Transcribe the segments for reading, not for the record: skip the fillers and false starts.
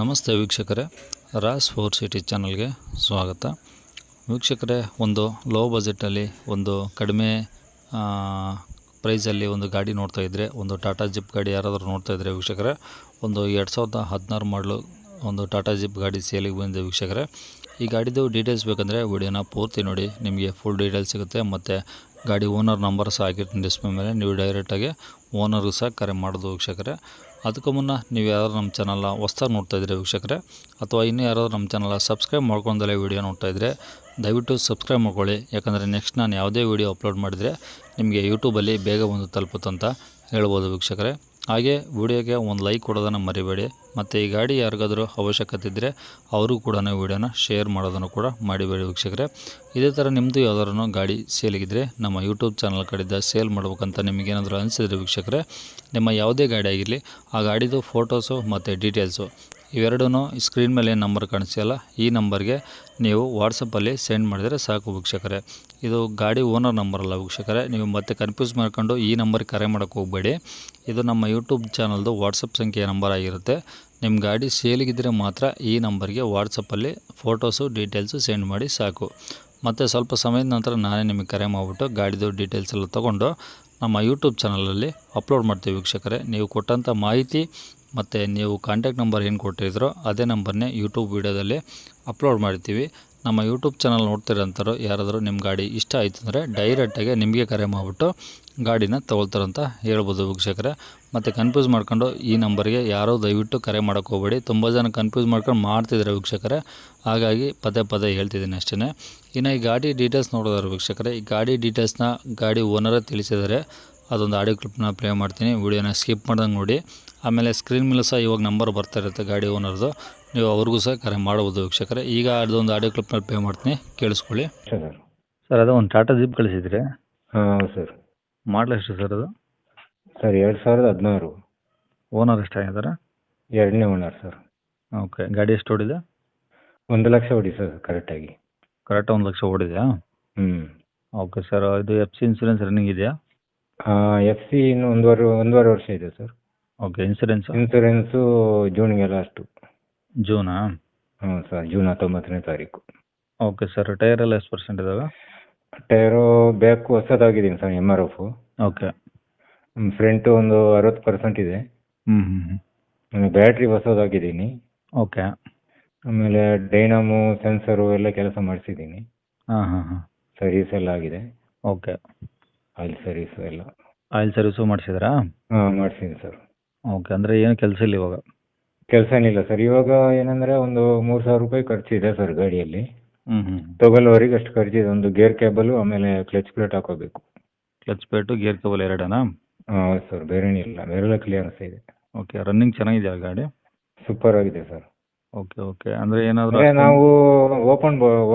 ನಮಸ್ತೆ ವೀಕ್ಷಕರೇ, Raas four city ಚಾನಲ್ಗೆ ಸ್ವಾಗತ. ವೀಕ್ಷಕರೇ, ಒಂದು ಲೋ ಬಜೆಟಲ್ಲಿ ಒಂದು ಕಡಿಮೆ ಪ್ರೈಸಲ್ಲಿ ಒಂದು ಗಾಡಿ ನೋಡ್ತಾ ಇದ್ದರೆ, ಒಂದು ಟಾಟಾ ಜಿಪ್ ಗಾಡಿ ಯಾರಾದರೂ ನೋಡ್ತಾ ಇದ್ದರೆ ವೀಕ್ಷಕರೇ, ಒಂದು 2016 ಮಾಡಲು ಒಂದು ಟಾಟಾ ಜಿಪ್ ಗಾಡಿ ಸೇಲಿಗೆ ಬಂದಿದೆ ವೀಕ್ಷಕರೇ. ಈ ಗಾಡಿದು ಡೀಟೇಲ್ಸ್ ಬೇಕಂದರೆ ವಿಡಿಯೋನ ಪೂರ್ತಿ ನೋಡಿ, ನಿಮಗೆ ಫುಲ್ ಡೀಟೇಲ್ಸ್ ಸಿಗುತ್ತೆ. ಮತ್ತು ಗಾಡಿ ಓನರ್ ನಂಬರ್ ಸಹ ಆಗಿರ್ತೀನಿ ಡಿಸ್ಪ್ಲೇ ಮೇಲೆ, ನೀವು ಡೈರೆಕ್ಟಾಗಿ ಓನರ್ಗೂ ಸಹ ಕರೆ ಮಾಡೋದು ವೀಕ್ಷಕರೇ. ಅದಕ್ಕೂ ಮುನ್ನ ನೀವು ಯಾರಾದರೂ ನಮ್ಮ ಚಾನಲ್ನ ಹೊಸ್ದಾಗಿ ನೋಡ್ತಾ ಇದ್ದರೆ ವೀಕ್ಷಕರೇ, ಅಥವಾ ಇನ್ನೂ ಯಾರಾದರೂ ನಮ್ಮ ಚಾನಲ್ನ ಸಬ್ಸ್ಕ್ರೈಬ್ ಮಾಡ್ಕೊಂಡಲೇ ವೀಡಿಯೋ ನೋಡ್ತಾ ಇದ್ದರೆ ದಯವಿಟ್ಟು ಸಬ್ಸ್ಕ್ರೈಬ್ ಮಾಡ್ಕೊಳ್ಳಿ. ಯಾಕಂದರೆ ನೆಕ್ಸ್ಟ್ ನಾನು ಯಾವುದೇ ವೀಡಿಯೋ ಅಪ್ಲೋಡ್ ಮಾಡಿದರೆ ನಿಮಗೆ ಯೂಟ್ಯೂಬಲ್ಲಿ ಬೇಗ ಒಂದು ತಲುಪುತ್ತಂತ ಹೇಳ್ಬೋದು ವೀಕ್ಷಕರೇ. ಹಾಗೆ ವಿಡಿಯೋಗೆ ಒಂದು ಲೈಕ್ ಕೊಡೋದನ್ನು ಮರಿಬೇಡಿ. ಮತ್ತು ಈ ಗಾಡಿ ಯಾರಿಗಾದರೂ ಅವಶ್ಯಕತೆ ಇದ್ದರೆ ಅವರು ಕೂಡ ವೀಡಿಯೋನ ಶೇರ್ ಮಾಡೋದನ್ನು ಕೂಡ ಮಾಡಿಬೇಡಿ ವೀಕ್ಷಕರೇ. ಇದೇ ಥರ ನಿಮ್ಮದು ಯಾವ್ದಾದ್ರು ಗಾಡಿ ಸೇಲಿಗಿದ್ದರೆ ನಮ್ಮ ಯೂಟ್ಯೂಬ್ ಚಾನಲ್ ಕಡೆಯಿಂದ ಸೇಲ್ ಮಾಡ್ಬೇಕಂತ ನಿಮಗೇನಾದರೂ ಅನಿಸಿದ್ರೆ ವೀಕ್ಷಕರೇ, ನಿಮ್ಮ ಯಾವುದೇ ಗಾಡಿ ಆಗಿರಲಿ ಆ ಗಾಡಿದು ಫೋಟೋಸು ಮತ್ತು ಡೀಟೇಲ್ಸು ಇವೆರಡೂ ಸ್ಕ್ರೀನ್ ಮೇಲೆ ನಂಬರ್ ಕಾಣಿಸ್ತಿಲ್ಲ, ಈ ನಂಬರ್ಗೆ ನೀವು ವಾಟ್ಸಪ್ಪಲ್ಲಿ ಸೆಂಡ್ ಮಾಡಿದರೆ ಸಾಕು ವೀಕ್ಷಕರೇ. ಇದು ಗಾಡಿ ಓನರ್ ನಂಬರ್ ಅಲ್ಲ ವೀಕ್ಷಕರೇ, ನೀವು ಮತ್ತೆ ಕನ್ಫ್ಯೂಸ್ ಮಾಡ್ಕೊಂಡು ಈ ನಂಬರ್ಗೆ ಕರೆ ಮಾಡೋಕ್ಕೆ ಹೋಗಬೇಡಿ. ಇದು ನಮ್ಮ ಯೂಟ್ಯೂಬ್ ಚಾನಲ್ದು ವಾಟ್ಸಪ್ ಸಂಖ್ಯೆಯ ನಂಬರ್ ಆಗಿರುತ್ತೆ. ನಿಮ್ಮ ಗಾಡಿ ಸೇಲಿಗಿದ್ದರೆ ಮಾತ್ರ ಈ ನಂಬರ್ಗೆ ವಾಟ್ಸಪ್ಪಲ್ಲಿ ಫೋಟೋಸು ಡೀಟೇಲ್ಸು ಸೆಂಡ್ ಮಾಡಿ ಸಾಕು. ಮತ್ತು ಸ್ವಲ್ಪ ಸಮಯದ ನಂತರ ನಾನೇ ನಿಮಗೆ ಕರೆ ಮಾಡಿಬಿಟ್ಟು ಗಾಡಿದು ಡೀಟೇಲ್ಸ್ ಎಲ್ಲ ತೊಗೊಂಡು ನಮ್ಮ ಯೂಟ್ಯೂಬ್ ಚಾನಲಲ್ಲಿ ಅಪ್ಲೋಡ್ ಮಾಡ್ತೀವಿ ವೀಕ್ಷಕರೇ. ನೀವು ಕೊಟ್ಟಂಥ ಮಾಹಿತಿ ಮತ್ತು ನೀವು ಕಾಂಟ್ಯಾಕ್ಟ್ ನಂಬರ್ ಏನು ಕೊಟ್ಟಿದ್ರೋ ಅದೇ ನಂಬರ್ನೇ ಯೂಟ್ಯೂಬ್ ವೀಡಿಯೋದಲ್ಲಿ ಅಪ್ಲೋಡ್ ಮಾಡ್ತೀವಿ. ನಮ್ಮ ಯೂಟ್ಯೂಬ್ ಚಾನಲ್ ನೋಡ್ತಿರೋಂಥವ್ರು ಯಾರಾದರೂ ನಿಮ್ಮ ಗಾಡಿ ಇಷ್ಟ ಆಯಿತು ಅಂದರೆ ಡೈರೆಕ್ಟಾಗಿ ನಿಮಗೆ ಕರೆ ಮಾಡಿಬಿಟ್ಟು ಗಾಡಿನ ತೊಗೊಳ್ತಾರಂತ ಹೇಳ್ಬೋದು ವೀಕ್ಷಕರೇ. ಮತ್ತು ಕನ್ಫ್ಯೂಸ್ ಮಾಡ್ಕೊಂಡು ಈ ನಂಬರ್ಗೆ ಯಾರೋ ದಯವಿಟ್ಟು ಕರೆ ಮಾಡೋಕ್ಕೆ ಹೋಗಬೇಡಿ. ತುಂಬ ಜನ ಕನ್ಫ್ಯೂಸ್ ಮಾಡ್ಕೊಂಡು ಮಾಡ್ತಿದ್ದಾರೆ ವೀಕ್ಷಕರೇ, ಹಾಗಾಗಿ ಪದೇ ಪದೇ ಹೇಳ್ತಿದ್ದೀನಿ ಅಷ್ಟೇ. ಇನ್ನು ಈ ಗಾಡಿ ಡೀಟೇಲ್ಸ್ ನೋಡೋದಾದ್ರೆ ವೀಕ್ಷಕರೇ, ಈ ಗಾಡಿ ಡೀಟೇಲ್ಸ್ನ ಗಾಡಿ ಓನರೇ ತಿಳಿಸಿದ್ದಾರೆ. ಅದೊಂದು ಆಡಿಯೋ ಕ್ಲಿಪ್ನ ಪ್ಲೇ ಮಾಡ್ತೀನಿ, ವಿಡಿಯೋನ ಸ್ಕಿಪ್ ಮಾಡ್ದಂಗೆ ನೋಡಿ. ಆಮೇಲೆ ಸ್ಕ್ರೀನ್ ಮೇಲೆ ಸಹ ಇವಾಗ ನಂಬರ್ ಬರ್ತಾ ಇರುತ್ತೆ ಗಾಡಿ ಓನರ್ದು, ನೀವು ಅವ್ರಿಗೂ ಸಹ ಕರೆ ಮಾಡ್ಬೋದು ವೀಕ್ಷಕರೇ. ಈಗ ಅದೊಂದು ಆಡಿಯೋ ಕ್ಲಿಪ್ನ ಪ್ಲೇ ಮಾಡ್ತೀನಿ, ಕೇಳಿಸ್ಕೊಳ್ಳಿ. ಸರ್ ಅದು ಒಂದು ಟಾಟಾ ಜಿಪ್ ಕಳಿಸಿದ್ರಿ? ಹಾಂ ಸರ್. ಮಾಡಲ್ ಎಷ್ಟು ಸರ್ ಅದು? ಸರ್ 2016. ಓನರ್ ಎಷ್ಟಾಗಿದ್ದಾರೆ? 2ನೇ ಓನರ್ ಸರ್. ಓಕೆ, ಗಾಡಿ ಎಷ್ಟು ಓಡಿದೆ? 1 ಲಕ್ಷ ಹೊಡಿ ಸರ್ ಕರೆಕ್ಟಾಗಿ. ಕರೆಕ್ಟಾಗಿ 1 ಲಕ್ಷ ಓಡಿದೆಯಾ? ಓಕೆ ಸರ್, ಇದು ಎಫ್ ಸಿ ಇನ್ಸೂರೆನ್ಸ್ ರನ್ನಿಂಗ್ ಇದೆಯಾ? ಎಫ್ ಸಿ ಇನ್ನು ಒಂದೂವರೆ ವರ್ಷ ಇದೆ ಸರ್. ಓಕೆ, ಇನ್ಸೂರೆನ್ಸು ಜೂನ್ಗೆ ಲಾಸ್ಟು. ಜೂನಾ? ಹ್ಞೂ ಸರ್, ಜೂನ್ 19ನೇ ತಾರೀಕು. ಓಕೆ ಸರ್, ಟೈರ್ ಎಲ್ಲ ಎಷ್ಟು ಪರ್ಸೆಂಟ್ ಇದಾವೆ? ಟೈರು ಬ್ಯಾಕ್ ಹೊಸದಾಗಿದ್ದೀನಿ ಸರ್, MRF. ಓಕೆ. ಫ್ರಂಟು ಒಂದು 60% ಇದೆ. ಬ್ಯಾಟ್ರಿ ಹೊಸದಾಗಿದ್ದೀನಿ. ಓಕೆ. ಆಮೇಲೆ ಡೈನಾಮೋ ಸೆನ್ಸರು ಎಲ್ಲ ಕೆಲಸ ಮಾಡಿಸಿದ್ದೀನಿ. ಹಾಂ. ಸರ್ವಿಸ್ ಎಲ್ಲ ಆಗಿದೆ. ಓಕೆ. ಆಯಿಲ್ ಸರ್ವಿಸು ಎಲ್ಲ. ಆಯಿಲ್ ಸರ್ವಿಸು ಮಾಡಿಸಿದ್ರಾ? ಹಾಂ, ಮಾಡಿಸಿದ್ದೀನಿ ಸರ್. ಓಕೆ, ಅಂದರೆ ಏನು ಕೆಲಸ ಇಲ್ಲ ಇವಾಗ? ಕೆಲಸ ಏನಿಲ್ಲ ಸರ್. ಇವಾಗ ಏನಂದರೆ ಒಂದು 3,000 ರೂಪಾಯಿ ಖರ್ಚಿದೆ ಸರ್ ಗಾಡಿಯಲ್ಲಿ. ಹ್ಞೂ. ತಗೊಳ್ಳೋವರೆಗೆ ಅಷ್ಟು ಖರ್ಚಿದೆ. ಒಂದು ಗೇರ್ ಕೇಬಲು, ಆಮೇಲೆ ಕ್ಲಚ್ ಪ್ಲೇಟ್ ಹಾಕೋಬೇಕು. ಕ್ಲಚ್ ಪ್ಲೇಟು ಗೇರ್ ಕೇಬಲ್ ಎರಡನಾ? ಹಾಂ ಹೌದು ಸರ್, ಬೇರೆ ಏನಿಲ್ಲ, ಬೇರೆಲ್ಲ ಕ್ಲಿಯರೆನ್ಸ್ ಇದೆ. ಓಕೆ, ರನ್ನಿಂಗ್ ಚೆನ್ನಾಗಿದೆಯಾ ಗಾಡಿ? ಸೂಪರ್ ಆಗಿದೆ ಸರ್. ಓಕೆ. ಅಂದರೆ ಏನಾದರೂ ಅಂದರೆ ನಾವು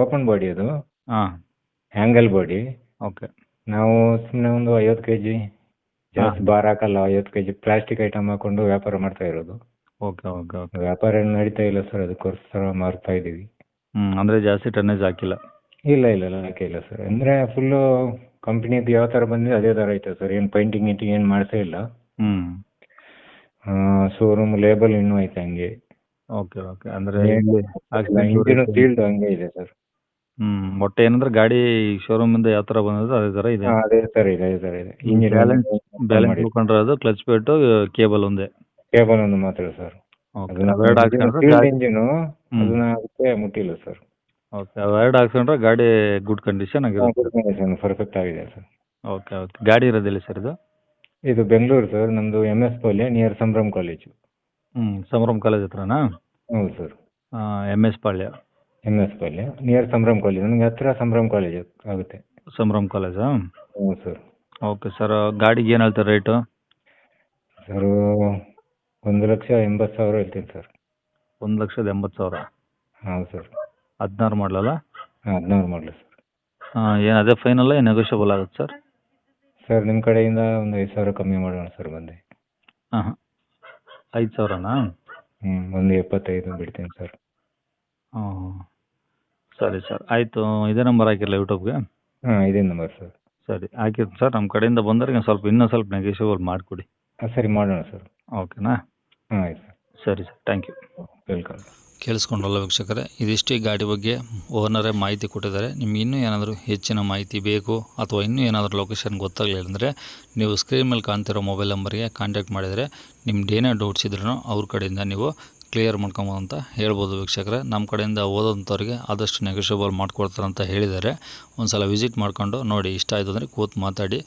ಓಪನ್ ಬಾಡಿ ಅದು. ಹಾಂ. Angle body. ಓಕೆ. ನಾವು ಸುಮ್ಮನೆ ಒಂದು 50 kg ಜಾಸ್ತಿ ಭಾರ ಹಾಕಲ್ಲ. 50 kg ಪ್ಲಾಸ್ಟಿಕ್ ಐಟಮ್ ಹಾಕೊಂಡು ವ್ಯಾಪಾರ ಮಾಡ್ತಾ ಇರೋದು. ಓಕೆ. ವ್ಯಾಪಾರ ಏನು ನಡೀತಾ ಇಲ್ಲ ಸರ್, ಅದಕ್ಕೋಸ್ಕರ ಮಾರ್ತಾ ಇದ್ದೀವಿ. ಅಂದರೆ ಜಾಸ್ತಿ ಟನ್ನೇಜ್ ಹಾಕಿಲ್ಲ? ಇಲ್ಲ ಹಾಕಿಲ್ಲ ಸರ್. ಅಂದರೆ ಫುಲ್ಲು ಕಂಪ್ನಿದು ಯಾವ ಥರ ಬಂದಿದೆ ಅದೇ ಥರ ಐತೆ ಸರ್. ಏನು ಪೈಂಟಿಂಗ್ ಗಿಂಟಿಂಗ್ ಏನು ಮಾಡಿಸೇ ಇಲ್ಲ. ಶೋರೂಮ್ ಲೇಬಲ್ ಇನ್ನೂ ಐತೆ ಹಂಗೆ. ಓಕೆ. ಅಂದರೆ ಇಂಜಿನ್ ಫೀಲ್ಡ್ ಹಂಗೆ ಇದೆ ಸರ್. ಒಟ್ಟು ಏನಂದ್ರೆ ಗಾಡಿ ಶೋರೂಮಿಂದ ಯಾವ ಥರ ಬಂದಿದೆ ಅದೇ ಥರ ಇದೆ? ಅದೇ ಥರ ಇದೆ. ಇಂಜಿನ್ ಬ್ಯಾಲೆನ್ಸ್ ಮುಖಂಡ್ರೆ ಅದು ಕ್ಲಚ್ ಪ್ಲೇಟು ಕೇಬಲ್ ಒಂದೇ? ಕೇಬಲ್ ಒಂದು ಮಾತ್ರ ಸರ್. ಇಂಜಿನು ಅದನ್ನ ಅದಕ್ಕೆ ಮುಟ್ಟಿಲ್ಲ ಸರ್. ಓಕೆ, ಅವೆರಡು ಹಾಕ್ಸ್ಕೊಂಡ್ರೆ ಗಾಡಿ ಗುಡ್ ಕಂಡೀಷನ್ ಆಗಿರುತ್ತೆ? ಪರ್ಫೆಕ್ಟ್ ಆಗಿದೆ ಸರ್. ಓಕೆ. ಗಾಡಿ ಇರೋದಿಲ್ಲ ಸರ್ ಇದು? ಇದು ಬೆಂಗಳೂರು ಸರ್. ನಮ್ಮದು MS Palya near Sambhram college. Sambhram college ಹತ್ರನಾ? ಹೌದು sir. MS Palya near Sambhram college. ನನಗೆ ಹತ್ತಿರ ಸಂಭ್ರಮ್ ಕಾಲೇಜ್ ಆಗುತ್ತೆ. ಸಂಭ್ರಮ್ ಕಾಲೇಜಾ? ಹ್ಞೂ ಸರ್. ಓಕೆ ಸರ್, ಗಾಡಿಗೆ ಏನು ಹೇಳ್ತಾರೆ ರೇಟು? ಸರ್ 1,80,000 ಹೇಳ್ತೀನಿ ಸರ್. 1,80,000? ಹೌದು ಸರ್. 16 ಮಾಡಲಲ್ಲ? 16 ಮಾಡಲು ಸರ್. ಏನು ಅದೇ ಫೈನಲ್ಲ, ಏನು ನೆಗೋಷಿಯಬಲ್ ಆಗುತ್ತೆ ಸರ್? ಸರ್ ನಿಮ್ಮ ಕಡೆಯಿಂದ ಒಂದು 5,000 ಕಮ್ಮಿ ಮಾಡೋಣ ಸರ್ ಬಂದೆ. ಹಾಂ. 5,000ನಾ? ಒಂದು 75 ಬಿಡ್ತೀನಿ ಸರ್. ಸರಿ ಸರ್, ಆಯಿತು. ಇದೇ ನಂಬರ್ ಹಾಕಿರಲ್ಲ ಯೂಟ್ಯೂಬ್ಗೆ? ಹಾಂ, ಇದೇ ನಂಬರ್ ಸರ್. ಸರಿ, ಹಾಕಿರ್ತೀನಿ ಸರ್. ನಮ್ಮ ಕಡೆಯಿಂದ ಬಂದವ್ರಿಗೆ ಇನ್ನೂ ಸ್ವಲ್ಪ ನೆಗೋಷಿಯಬಲ್ ಮಾಡಿಕೊಡಿ. ಸರಿ, ಮಾಡೋಣ ಸರ್. ಓಕೆನಾ? ಹಾಂ, ಆಯ್ತು ಸರ್. ಸರಿ ಸರ್, ಥ್ಯಾಂಕ್ ಯು. ವೆಲ್ಕಮ್. ಕೇಳಿಸ್ಕೊಂಡ್ರಲ್ಲ ವೀಕ್ಷಕರೇ, ಇದಿಷ್ಟು ಈ ಗಾಡಿ ಬಗ್ಗೆ ಓನರೇ ಮಾಹಿತಿ ಕೊಟ್ಟಿದ್ದಾರೆ. ನಿಮ್ಗೆ ಇನ್ನೂ ಏನಾದರೂ ಹೆಚ್ಚಿನ ಮಾಹಿತಿ ಬೇಕು ಅಥವಾ ಇನ್ನೂ ಏನಾದರೂ ಲೊಕೇಶನ್ ಗೊತ್ತಾಗಲಿಲ್ಲ ಅಂದರೆ ನೀವು ಸ್ಕ್ರೀನ್ ಮೇಲೆ ಕಾಣ್ತಿರೋ ಮೊಬೈಲ್ ನಂಬರ್ಗೆ ಕಾಂಟ್ಯಾಕ್ಟ್ ಮಾಡಿದರೆ ನಿಮ್ದು ಏನೇ ಡೌಟ್ಸ್ ಇದ್ರೂ ಅವ್ರ ಕಡೆಯಿಂದ ನೀವು ಕ್ಲಿಯರ್ ಮಾಡ್ಕೊಬೋದು ಅಂತ ಹೇಳ್ಬೋದು ವೀಕ್ಷಕರೇ. ನಮ್ಮ ಕಡೆಯಿಂದ ಓದೋಂಥವ್ರಿಗೆ ಆದಷ್ಟು ನೆಗೋಷಿಯಬಲ್ ಮಾಡ್ಕೊಡ್ತಾರೆ ಅಂತ ಹೇಳಿದ್ದಾರೆ. ಒಂದು ಸಲ ವಿಸಿಟ್ ಮಾಡ್ಕೊಂಡು ನೋಡಿ, ಇಷ್ಟ ಆಯಿತು ಅಂದರೆ ಕೂತು ಮಾತಾಡಿ.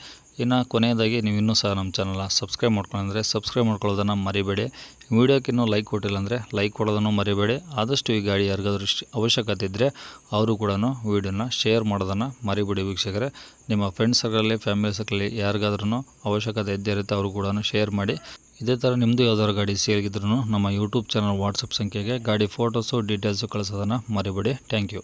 ಇನ್ನು ಕೊನೆಯದಾಗಿ ನೀವು ಇನ್ನೂ ಸಹ ನಮ್ಮ ಚಾನಲ್ನ ಸಬ್ಸ್ಕ್ರೈಬ್ ಮಾಡ್ಕೊಂಡ್ರೆ ಸಬ್ಸ್ಕ್ರೈಬ್ ಮಾಡ್ಕೊಳ್ಳೋದನ್ನು ಮರಿಬೇಡಿ. ವೀಡಿಯೋಕ್ಕೆ ಇನ್ನೂ ಲೈಕ್ ಕೊಟ್ಟಿಲ್ಲ ಅಂದರೆ ಲೈಕ್ ಕೊಡೋದನ್ನು ಮರಿಬೇಡಿ. ಆದಷ್ಟು ಈ ಗಾಡಿ ಯಾರಿಗಾದ್ರೂ ಅವಶ್ಯಕತೆ ಇದ್ದರೆ ಅವರು ಕೂಡ ವೀಡಿಯೋನ ಶೇರ್ ಮಾಡೋದನ್ನು ಮರಿಬೇಡಿ ವೀಕ್ಷಕರೇ. ನಿಮ್ಮ ಫ್ರೆಂಡ್ಸ್ ಸರ್ಕಲಲ್ಲಿ, ಫ್ಯಾಮಿಲಿ ಸರ್ಕಲಲ್ಲಿ ಯಾರಿಗಾದ್ರೂ ಅವಶ್ಯಕತೆ ಇದ್ದೇ ಇರುತ್ತೆ, ಅವರು ಕೂಡ ಶೇರ್ ಮಾಡಿ. ಇದೇ ಥರ ನಿಮ್ಮದು ಯಾವ್ದಾದ್ರು ಗಾಡಿ ಸೇಲ್ಗಿದ್ರೂ ನಮ್ಮ ಯೂಟ್ಯೂಬ್ ಚಾನಲ್, ವಾಟ್ಸಪ್ ಸಂಖ್ಯೆಗೆ ಗಾಡಿ ಫೋಟೋಸು, ಡೀಟೇಲ್ಸು ಕಳಿಸೋದನ್ನು ಮರಿಬೇಡಿ. Thank you.